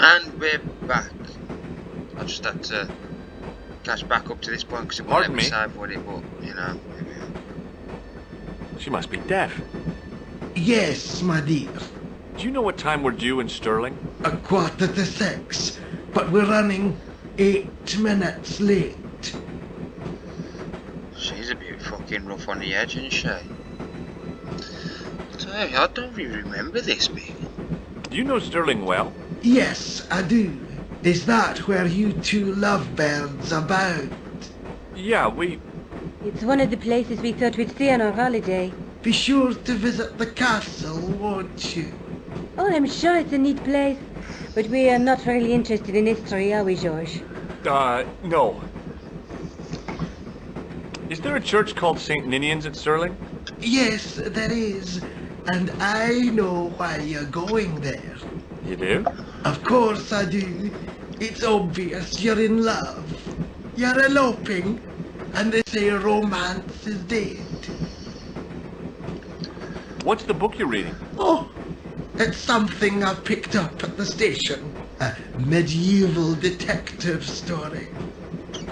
And we're back. I just had to catch back up to this point because it won't let me save with it, but you know. She must be deaf. Yes, my dear. Do you know what time we're due in Stirling? 6:15, but we're running 8 minutes late. She's a bit fucking rough on the edge, isn't she? I don't really remember this bit. Do you know Stirling well? Yes, I do. Is that where you two lovebirds abound? Yeah, It's one of the places we thought we'd see on our holiday. Be sure to visit the castle, won't you? Oh, I'm sure it's a neat place. But we are not really interested in history, are we, George? No. Is there a church called St. Ninian's at Stirling? Yes, there is. And I know why you're going there. You do? Of course I do. It's obvious you're in love. You're eloping, and they say romance is dead. What's the book you're reading? Oh, it's something I picked up at the station. A medieval detective story.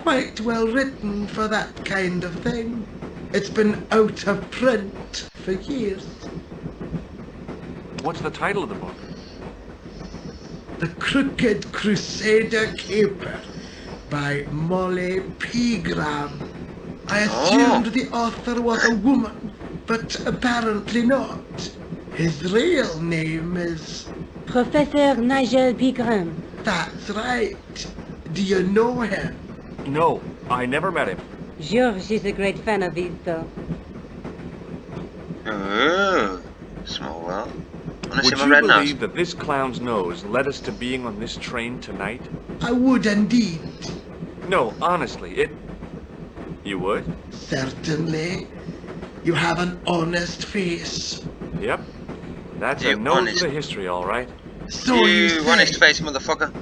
Quite well written for that kind of thing. It's been out of print for years. What's the title of the book? The Crooked Crusader Caper by Molly Pegram. I assumed the author was a woman, but apparently not. His real name is... Professor Nigel Pegram. That's right. Do you know him? No, I never met him. George is a great fan of his, though. Oh, small world. Would you believe that this clown's nose led us to being on this train tonight? I would indeed. No, honestly, You would? Certainly. You have an honest face. Yep. That's a nose of the history, all right. So you honest face, motherfucker.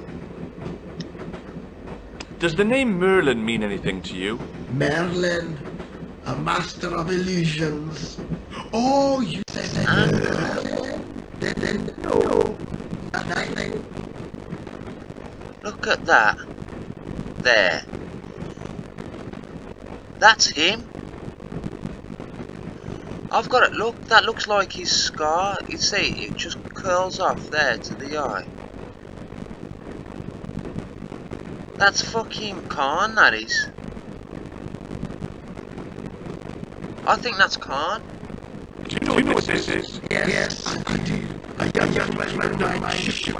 Does the name Merlin mean anything to you? Merlin, a master of illusions. Oh, you said Then no, nothing. Look at that. There. That's him. I've got it. Look, that looks like his scar. You see, it just curls off there to the eye. That's fucking Khan, that is. I think that's Khan. Do you know what this is? Yes, I do. A young man died by ship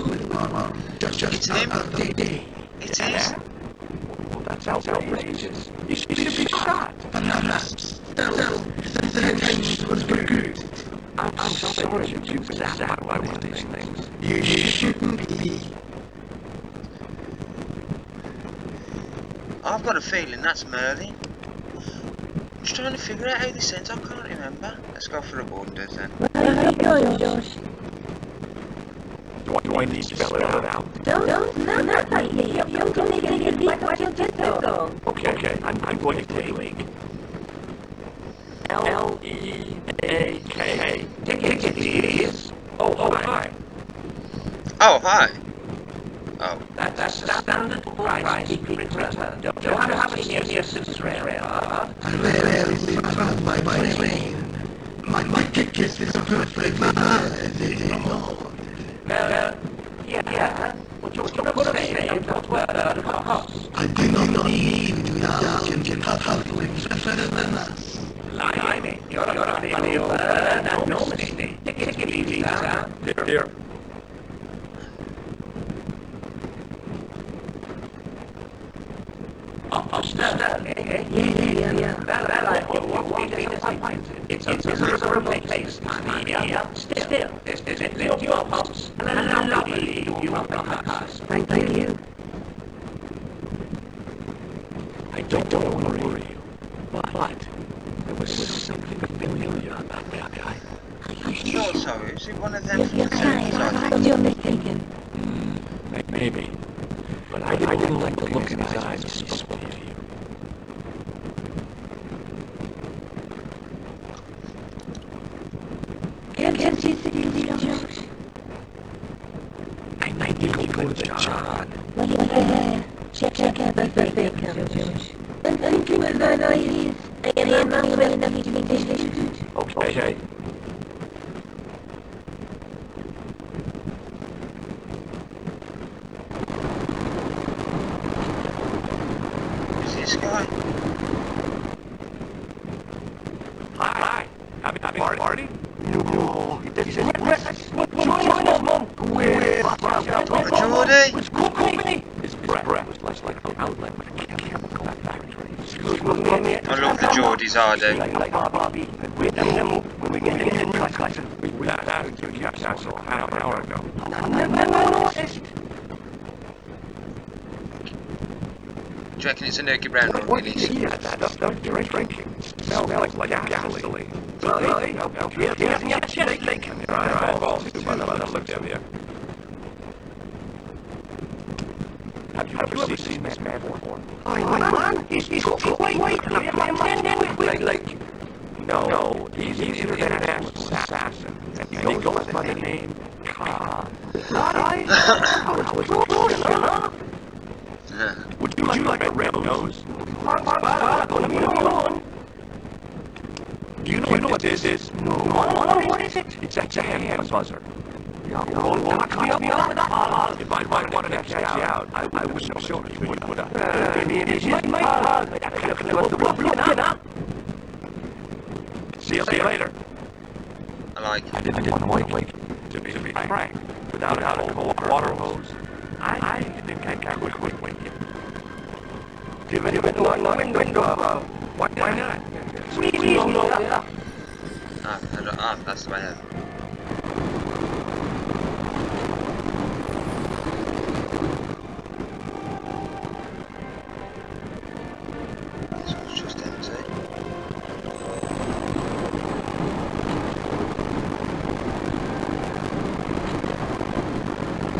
with mama just him. the day. It is. Well, that's outrageous. You should be shot. Perhaps. Still, the intention was good. I'm sorry you choose that by one of these things. You shouldn't be. I've got a feeling that's Merlin. I'm just trying to figure out how they sent. I can't remember. Let's go for the wonders then. Where are you going, George? Do I need to spell it out? Don't, not like me. You're only going to be what you just go. Okay, I'm going to take L-E-A-K. Please. Oh, hi. Oh, hi. Oh. That's the standard price secret letter. Don't have a yes Israel. I rarely travel by train. My ticket is perfect. Yeah. What you're saying about where the cost? I do not need to ask halflings better than us. Blimey, you're the old no mistake. Take it easy, Sarah. Here. Yeah. That won't be disappointed. It's a miserable place. Still, this is lift your hopes, and I don't believe you will come us. Thank you. I don't worry you, but there was something familiar about that guy. Sure, so is it one of them? You're trying. You're mistaken. Maybe. But I didn't like the look in his eyes as he spoke to you. Can't you see, George? I good job. Check out the birthday card, George. And give us that ideas. I am not well enough to English. Okay. Is this guy? Hi. Happy party? No. This is Mom. Jordy? His breath was less like an outlet with a chemical factory. I love the Geordies, I do. We asked you castle half an hour ago. Do you reckon it's a Nuki Brown or Willis? Yeah, that's drinking. Smells like gasoline. Have you ever seen this man before? No, he's an international assassin. And he goes by the name Khan. Would you like a red nose? Do you know what this is? No. What is it? It's a hand buzzer. If I wanted to catch you out, I wouldn't have shown you, would I? See you later. I didn't want to wait. To be frank, without a cold water hose, I think I could wait you. Give it one window. Why not? That's the way out. This one's just empty.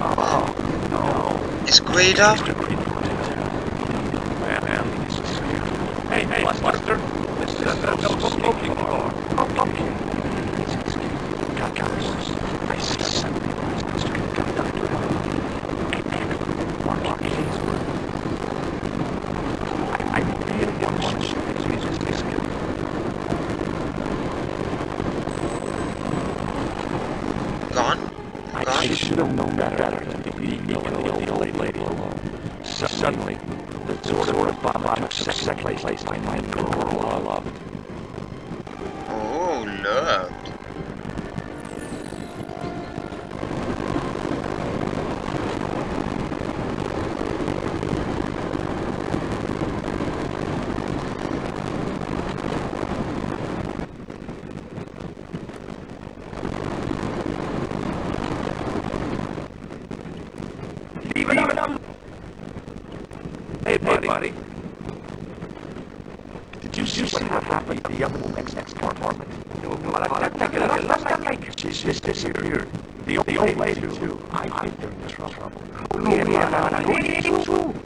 Oh, no. It's Guido. Hey, Buster. This is a smoking bar. I see something. I really want to shoot this kid. Gone? I should have known better than to leave the old lady alone. Suddenly, the sort of bomb took second place to my girl I loved. Oh, loved. Hey, buddy. Did you see what happened to the young woman's next apartment? She's disappeared. The old lady, too. I think they're in trouble.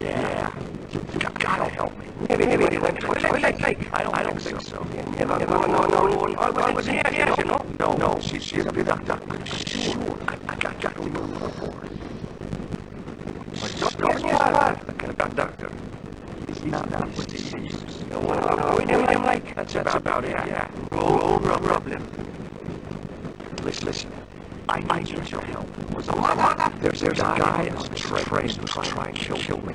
Yeah. You gotta help me. Maybe they went to a lake. I don't think so. No, she's a bit abducted. Sure, I got to leave her aboard. The conductor. He's not what he seems. That's about it, yeah. No problem. Listen. I need your help. There's a guy on the train who's trying to kill me.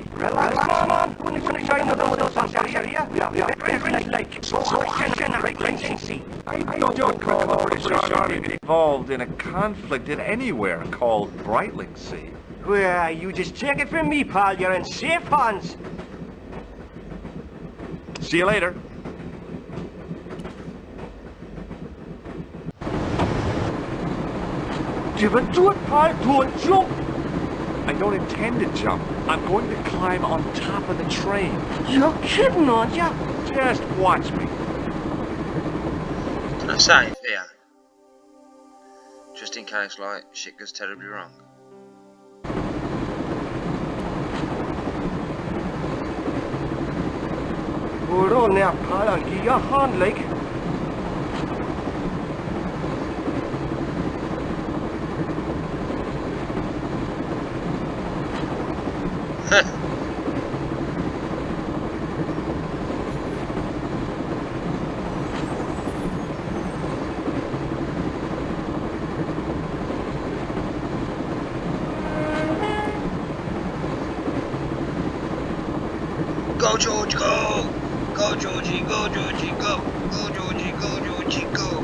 I don't recall British Army being involved in a conflict in anywhere called Brightling Sea. Well, you just take it from me, pal. You're in safe hands. See you later. Do it, pal. Don't jump. I don't intend to jump. I'm going to climb on top of the train. You're kidding, aren't you? Just watch me. Can I save here? Just in case, like, shit goes terribly wrong. Hold on now, pal. I'll give you a hand, like. Go, George, go! Go, Georgie, go, Georgie, go! Go, Georgie, go, Georgie, go!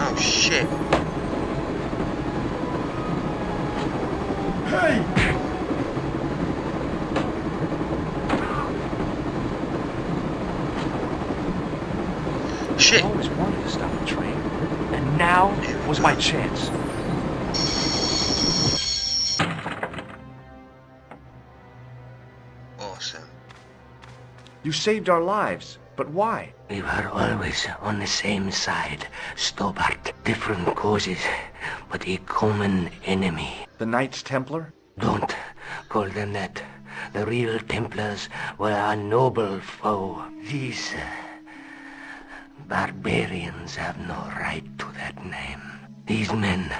Oh, shit. Hey! Shit! I always wanted to stop a train. And now was my chance. Awesome. You saved our lives, but why? We were always on the same side, Stobbart. Different causes, but a common enemy. The Knights Templar? Don't call them that. The real Templars were a noble foe. These barbarians have no right to that name. These men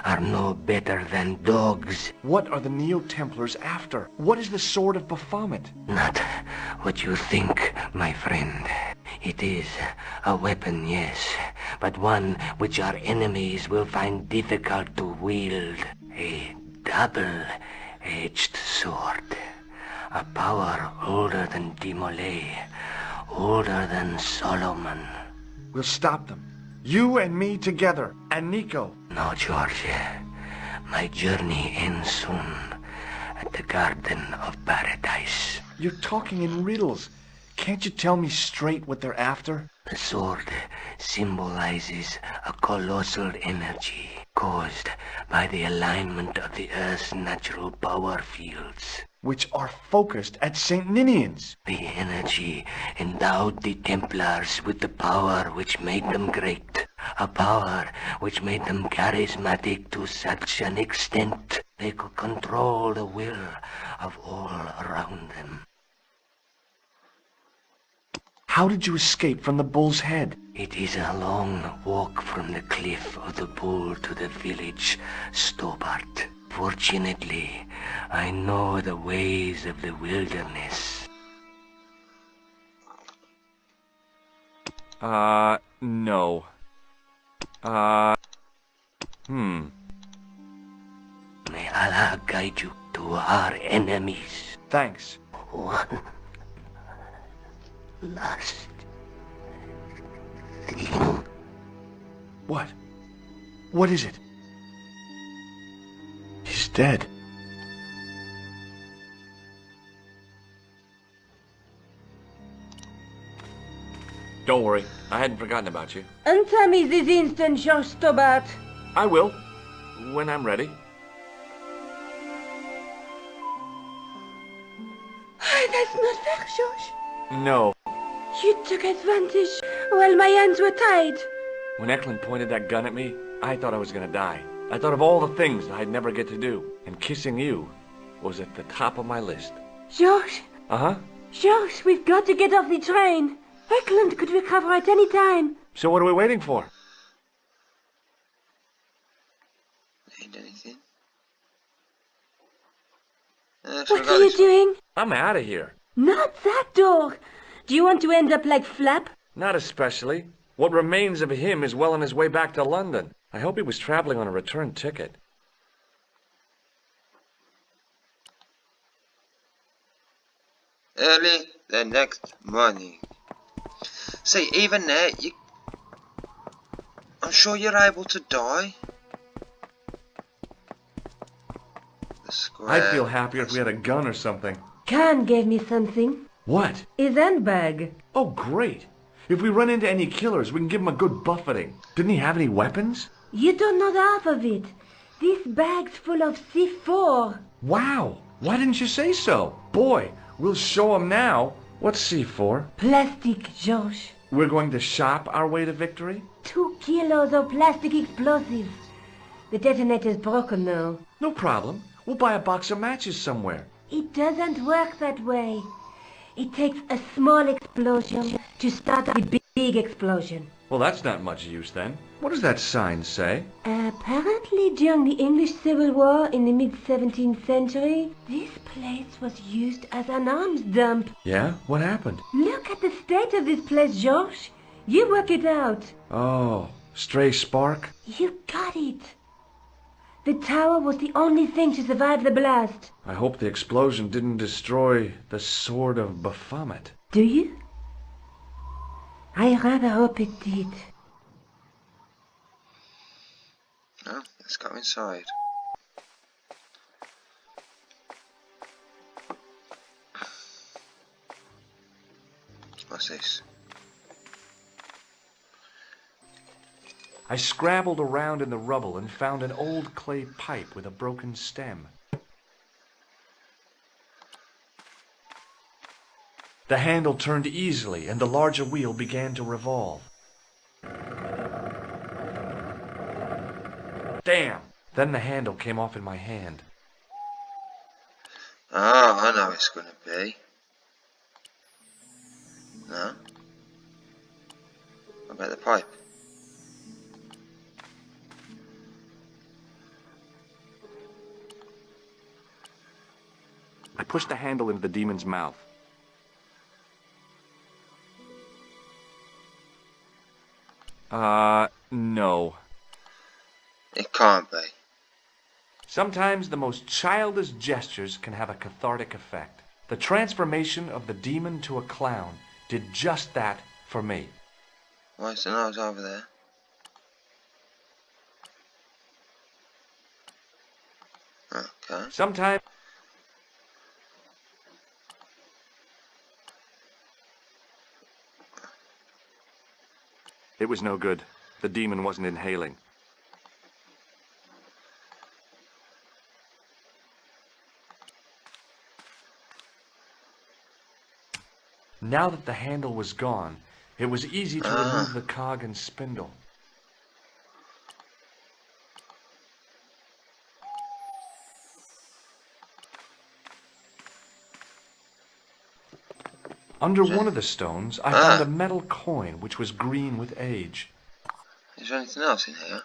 are no better than dogs. What are the Neo-Templars after? What is the Sword of Baphomet? Not what you think, my friend. It is a weapon, yes, but one which our enemies will find difficult to wield. A double-edged sword. A power older than Demolay, older than Solomon. We'll stop them. You and me together, and Nico. No, George. My journey ends soon at the Garden of Paradise. You're talking in riddles. Can't you tell me straight what they're after? The sword symbolizes a colossal energy caused by the alignment of the Earth's natural power fields. Which are focused at St. Ninian's. The energy endowed the Templars with the power which made them great. A power which made them charismatic to such an extent they could control the will of all around them. How did you escape from the Bull's Head? It is a long walk from the cliff of the Bull to the village, Stobbart. Fortunately, I know the ways of the wilderness. No. May Allah guide you to our enemies. Thanks. One last thing. What? What is it? He's dead. Don't worry. I hadn't forgotten about you. Answer me this instant, George Stobbart. I will. When I'm ready. That's not fair, George. No. You took advantage while my hands were tied. When Eklund pointed that gun at me, I thought I was gonna die. I thought of all the things that I'd never get to do. And kissing you was at the top of my list. George, Uh-huh. George, we've got to get off the train. Eklund could recover at any time. So what are we waiting for? Ain't anything. What are you doing? I'm out of here. Not that door. Do you want to end up like Flap? Not especially. What remains of him is well on his way back to London. I hope he was traveling on a return ticket. Early the next morning. See, even there, I'm sure you're able to die. The square. I'd feel happier if we had a gun or something. Khan gave me something. What? His handbag. Oh, great. If we run into any killers, we can give them a good buffeting. Didn't he have any weapons? You don't know the half of it. This bag's full of C4. Wow. Why didn't you say so? Boy, we'll show him now. What's C4? Plastic, George. We're going to shop our way to victory? 2 kilos of plastic explosives. The detonator's broken now. No problem. We'll buy a box of matches somewhere. It doesn't work that way. It takes a small explosion to start a big explosion. Well, that's not much use then. What does that sign say? Apparently during the English Civil War in the mid-17th century, this place was used as an arms dump. Yeah? What happened? Look at the state of this place, George. You work it out. Oh, stray spark? You got it. The tower was the only thing to survive the blast. I hope the explosion didn't destroy the Sword of Baphomet. Do you? I rather hope it did. No, let's go inside. What's this? I scrabbled around in the rubble and found an old clay pipe with a broken stem. The handle turned easily and the larger wheel began to revolve. Damn! Then the handle came off in my hand. Oh, I know it's gonna be. No? What about the pipe? I pushed the handle into the demon's mouth. No. It can't be. Sometimes the most childish gestures can have a cathartic effect. The transformation of the demon to a clown did just that for me. Why is the nose over there? Okay. Sometimes it was no good. The demon wasn't inhaling. Now that the handle was gone, it was easy to remove the cog and spindle. Under one of the stones, I found a metal coin which was green with age. Is there anything else in here?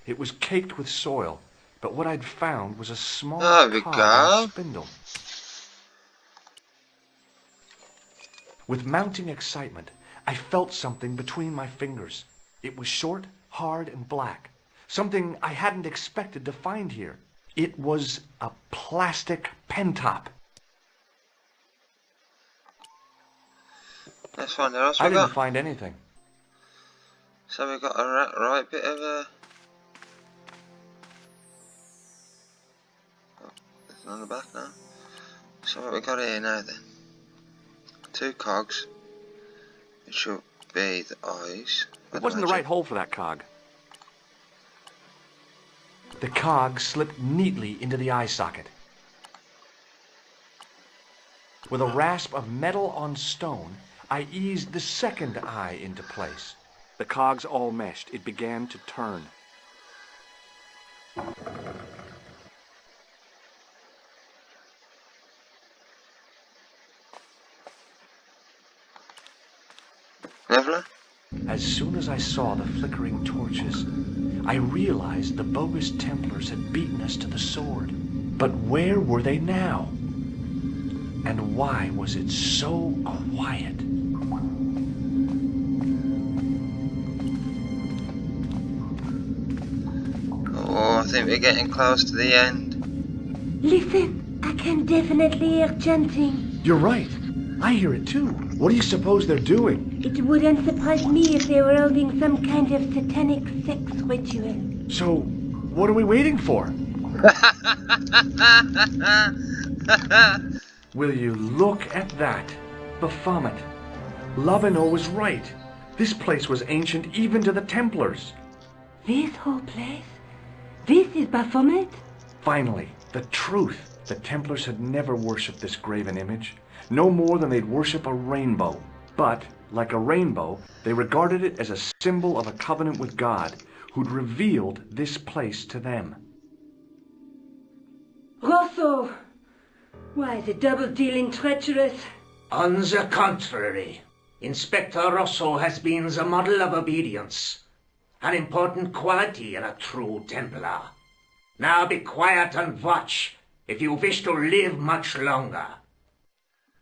It was caked with soil, but what I'd found was a small There we cog go. and spindle. With mounting excitement, I felt something between my fingers. It was short, hard, and black. Something I hadn't expected to find here. It was a plastic pen top. Let's find out else I we didn't got. find anything. So we got a right bit of a... Oh, there's none on the back now. So what we got here now then? 2 cogs. It should be the eyes. It wasn't the right hole for that cog. The cog slipped neatly into the eye socket. With a rasp of metal on stone, I eased the second eye into place. The cogs all meshed. It began to turn. Leveler? As soon as I saw the flickering torches, I realized the bogus Templars had beaten us to the sword. But where were they now? And why was it so quiet? Oh, I think we're getting close to the end. Listen, I can definitely hear chanting. You're right. I hear it too. What do you suppose they're doing? It wouldn't surprise me if they were holding some kind of satanic sex ritual. So, what are we waiting for? Will you look at that? Baphomet. Lovino was right. This place was ancient even to the Templars. This whole place? This is Baphomet? Finally, the truth. The Templars had never worshipped this graven image, no more than they'd worship a rainbow. But, like a rainbow, they regarded it as a symbol of a covenant with God, who'd revealed this place to them. Rosso! Why, the double-dealing treacherous? On the contrary, Inspector Rosso has been the model of obedience, an important quality in a true Templar. Now be quiet and watch, if you wish to live much longer.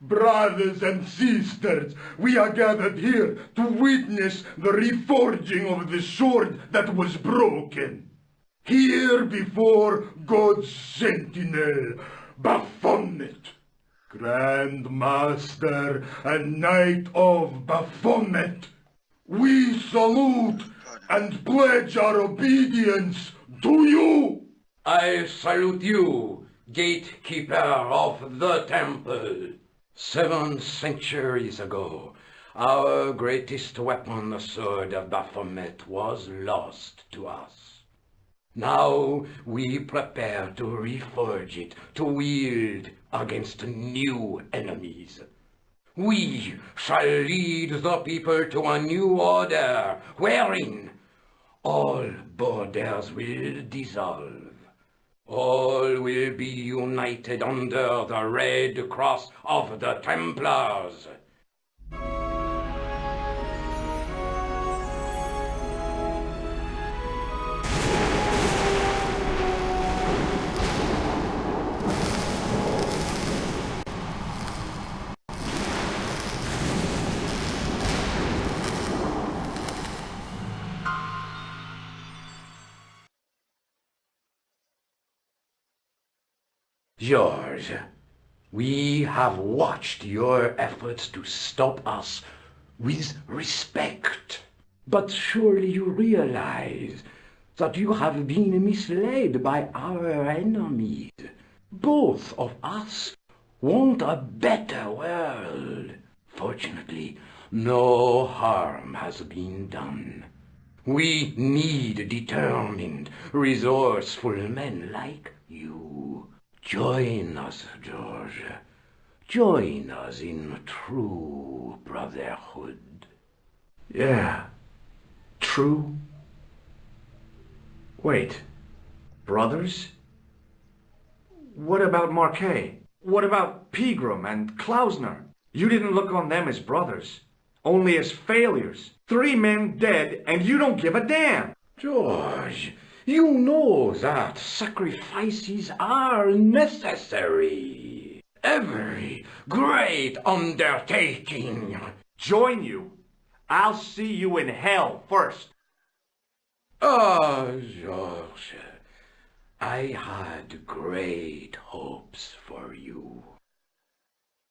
Brothers and sisters, we are gathered here to witness the reforging of the sword that was broken. Here before God's sentinel, Baphomet, Grand Master and Knight of Baphomet, we salute and pledge our obedience to you. I salute you, gatekeeper of the temple. 7 centuries ago, our greatest weapon, the sword of Baphomet, was lost to us. Now we prepare to reforge it, to wield against new enemies. We shall lead the people to a new order, wherein all borders will dissolve. All will be united under the red cross of the Templars. George, we have watched your efforts to stop us with respect. But surely you realize that you have been misled by our enemies. Both of us want a better world. Fortunately, no harm has been done. We need determined, resourceful men like you. Join us, George. Join us in true brotherhood. Yeah. True. Wait. Brothers? What about Marquet? What about Pegram and Klausner? You didn't look on them as brothers, only as failures. 3 men dead, and you don't give a damn. George, you know that sacrifices are necessary. Every great undertaking. Join you. I'll see you in hell first. Oh, George, I had great hopes for you.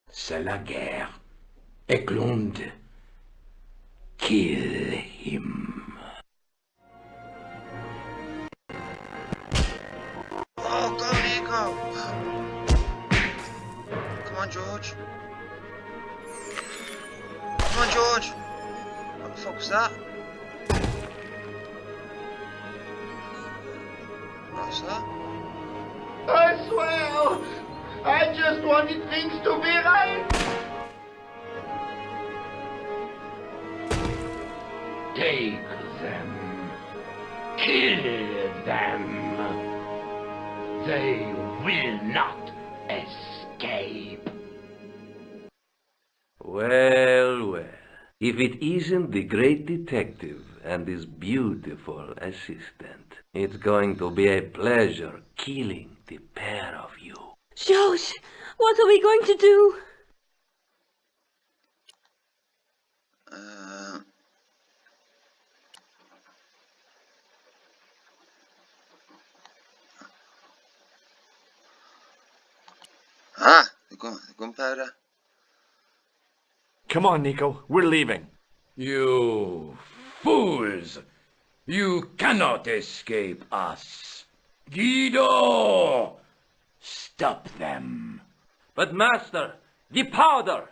C'est la guerre. Eklund, kill him. Oh, go, Nico! Come on, George. Come on, George! What the fuck was that? What's that? I swear, I just wanted things to be right. Take them. Kill them. They will not escape. Well, well. If it isn't the great detective and his beautiful assistant, it's going to be a pleasure killing the pair of you. George, what are we going to do? The gunpowder. Come on, Nico. We're leaving. You fools! You cannot escape us. Guido! Stop them. But master, the powder!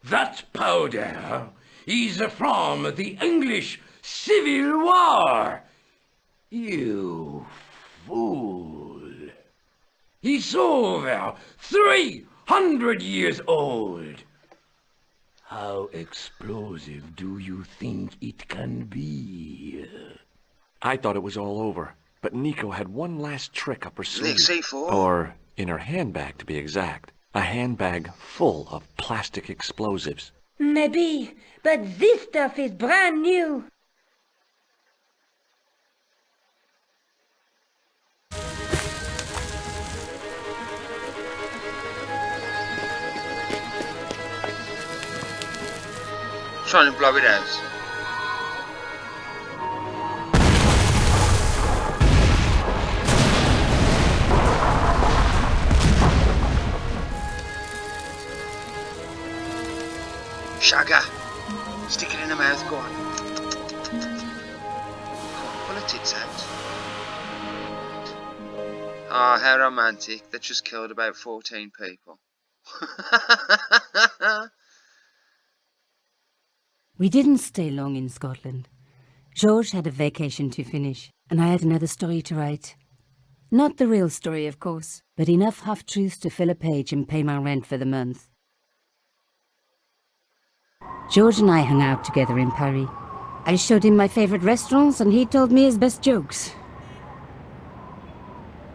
That powder is from the English Civil War. You fool. It's over 300 years old. How explosive do you think it can be? I thought it was all over, but Nico had one last trick up her sleeve. C4? Or in her handbag, to be exact. A handbag full of plastic explosives. Maybe, but this stuff is brand new. Trying to blow it out. Shagger! Stick it in the mouth, go on. Pull the tits out. Oh, how romantic. They just killed about 14 people. We didn't stay long in Scotland. George had a vacation to finish, and I had another story to write. Not the real story, of course, but enough half-truths to fill a page and pay my rent for the month. George and I hung out together in Paris. I showed him my favourite restaurants, and he told me his best jokes.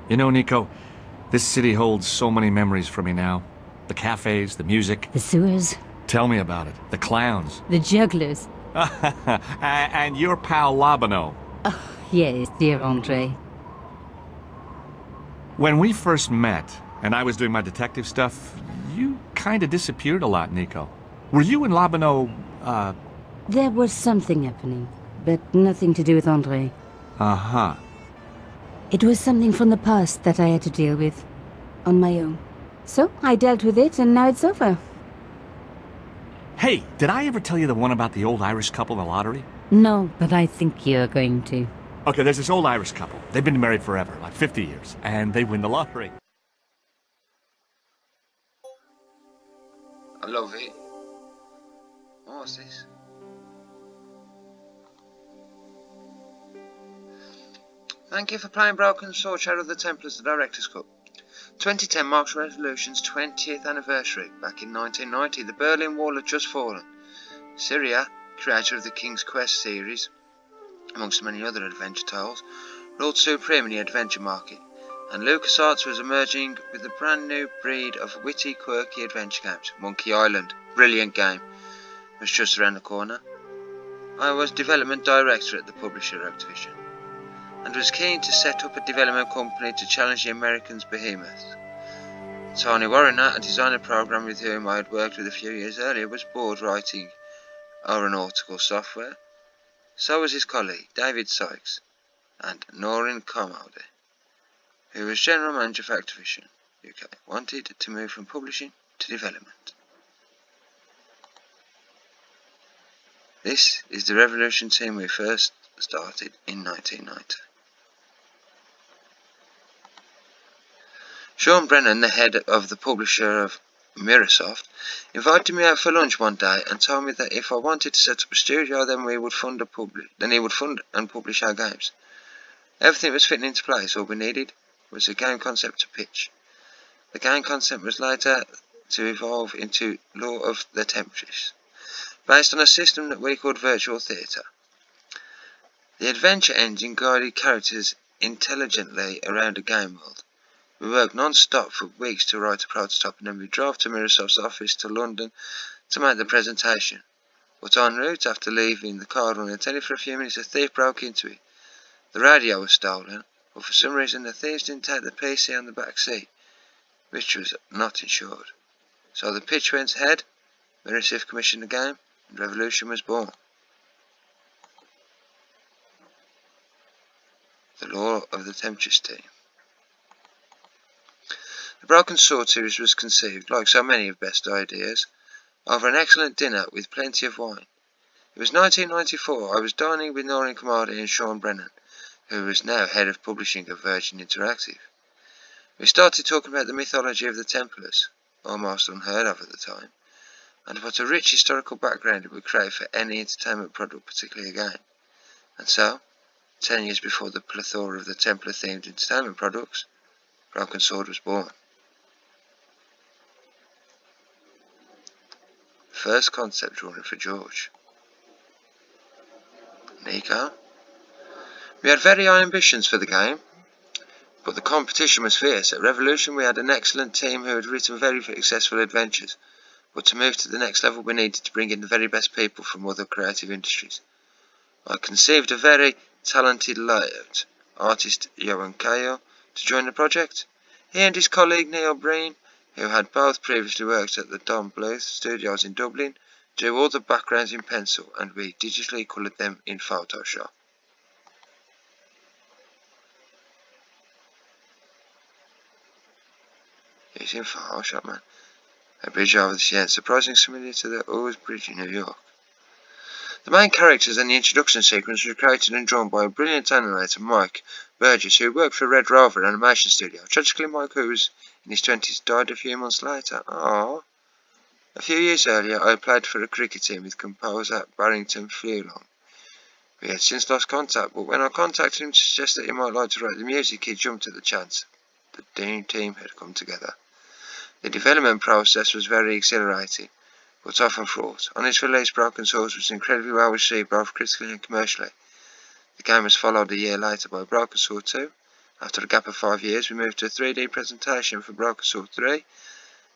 You know, Nico, this city holds so many memories for me now. The cafes, the music. The sewers. Tell me about it. The clowns. The jugglers. And your pal Labano. Oh, yes, dear Andre. When we first met, and I was doing my detective stuff, you kind of disappeared a lot, Nico. Were you and Labano, There was something happening, but nothing to do with Andre. Uh-huh. It was something from the past that I had to deal with, on my own. So, I dealt with it, and now it's over. Hey, did I ever tell you the one about the old Irish couple in the lottery? No, but I think you're going to. Okay, there's this old Irish couple. They've been married forever, like 50 years, and they win the lottery. I love it. What's this? Thank you for playing Broken Sword Shadow of the Templars, the Director's Cut. 2010 marks Revolution's 20th anniversary. Back in 1990, the Berlin Wall had just fallen. Syria, creator of the King's Quest series, amongst many other adventure tales, ruled supreme in the adventure market, and LucasArts was emerging with a brand new breed of witty, quirky adventure games. Monkey Island, brilliant game, was just around the corner. I was development director at the publisher Activision, and was keen to set up a development company to challenge the Americans' behemoth. Tony Warriner, a designer program with whom I had worked with a few years earlier, was bored writing aeronautical software. So was his colleague, David Sykes, and Norrin Comody, who was general manager for Activision UK, wanted to move from publishing to development. This is the Revolution team we first started in 1990. Sean Brennan, the head of the publisher of Microsoft, invited me out for lunch one day and told me that if I wanted to set up a studio, then he would fund and publish our games. Everything was fitting into place. All we needed was a game concept to pitch. The game concept was later to evolve into Law of the Templars, based on a system that we called Virtual Theatre. The adventure engine guided characters intelligently around a game world. We worked non-stop for weeks to write a prototype, and then we drove to Microsoft's office to London to make the presentation. But en route, after leaving the car unattended for a few minutes, a thief broke into it. The radio was stolen, but for some reason the thieves didn't take the PC on the back seat, which was not insured. So the pitch went ahead, Microsoft commissioned the game, and Revolution was born. The Law of the Templars team. The Broken Sword series was conceived, like so many of Best Ideas, over an excellent dinner with plenty of wine. It was 1994. I was dining with Norrin Comody and Sean Brennan, who was now head of publishing of Virgin Interactive. We started talking about the mythology of the Templars, almost unheard of at the time, and what a rich historical background it would create for any entertainment product, particularly a game. And so, 10 years before the plethora of the Templar-themed entertainment products, Broken Sword was born. First concept drawing for George. Nico. We had very high ambitions for the game, but the competition was fierce. At Revolution we had an excellent team who had written very successful adventures, but to move to the next level we needed to bring in the very best people from other creative industries. I conceived a very talented layout artist, Johan Cahill, to join the project. He and his colleague Neil Breen, who had both previously worked at the Don Bluth Studios in Dublin, drew all the backgrounds in pencil, and we digitally coloured them in Photoshop. Using Photoshop, man. A bridge over the Seine, surprisingly similar to the Ours Bridge in New York. The main characters and the introduction sequence were created and drawn by a brilliant animator, Mike Burgess, who worked for Red Rover Animation Studio. Tragically, Mike, who was in his 20s, died a few months later. Aww. A few years earlier, I played for a cricket team with composer Barrington Furlong. We had since lost contact, but when I contacted him to suggest that he might like to write the music, he jumped at the chance. The dream team had come together. The development process was very exhilarating, but often fraught. On its release, Broken Swords was incredibly well received both critically and commercially. The game was followed a year later by Broken Sword 2. After a gap of 5 years, we moved to a 3D presentation for Broken Sword 3,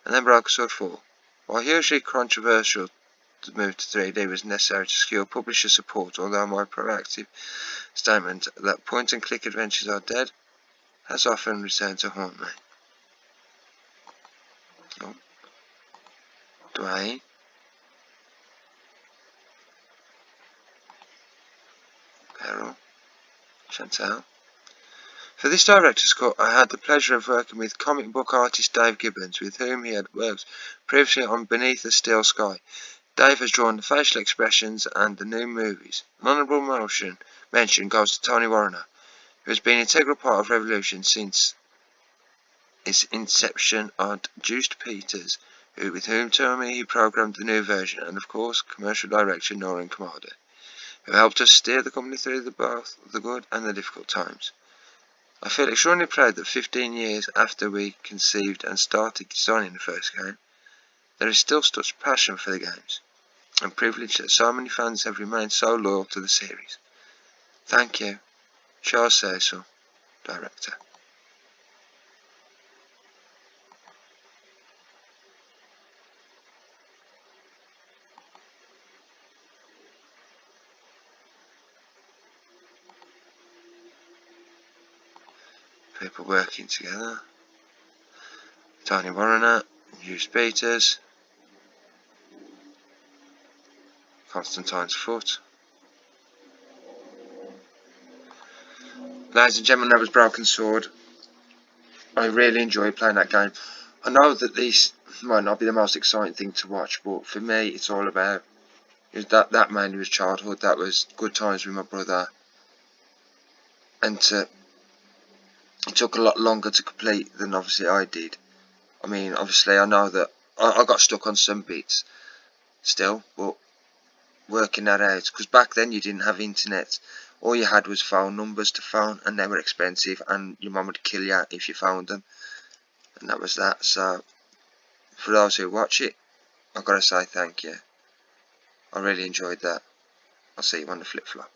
and then Broken Sword 4. While hugely controversial, the move to 3D was necessary to secure publisher support, although my proactive statement that point-and-click adventures are dead has often returned to haunt me. Oh. Dwayne. Beryl. Chantal. For this director's cut, I had the pleasure of working with comic book artist Dave Gibbons, with whom he had worked previously on Beneath the Steel Sky. Dave has drawn the facial expressions and the new movies. An honourable mention goes to Tony Warner, who has been an integral part of Revolution since its inception, and Juiced Peters, with whom Tommy he programmed the new version, and of course commercial director Noreen Kamada, who helped us steer the company through both the good and the difficult times. I feel extraordinarily proud that 15 years after we conceived and started designing the first game, there is still such passion for the games, and privilege that so many fans have remained so loyal to the series. Thank you, Charles Cecil, Director. People working together. Tony Warner, Juiced Peters, Constantine's Foot. Ladies and gentlemen, that was Broken Sword. I really enjoyed playing that game. I know that this might not be the most exciting thing to watch, but for me it's all about that mainly was childhood. That was good times with my brother, and it took a lot longer to complete than obviously I did. I mean, obviously I know that I got stuck on some bits still, but working that out, because back then you didn't have internet. All you had was phone numbers to phone, and they were expensive, and your mum would kill you if you found them, and that was that. So for those who watch it, I've got to say thank you. I really enjoyed that. I'll see you on the flip flop.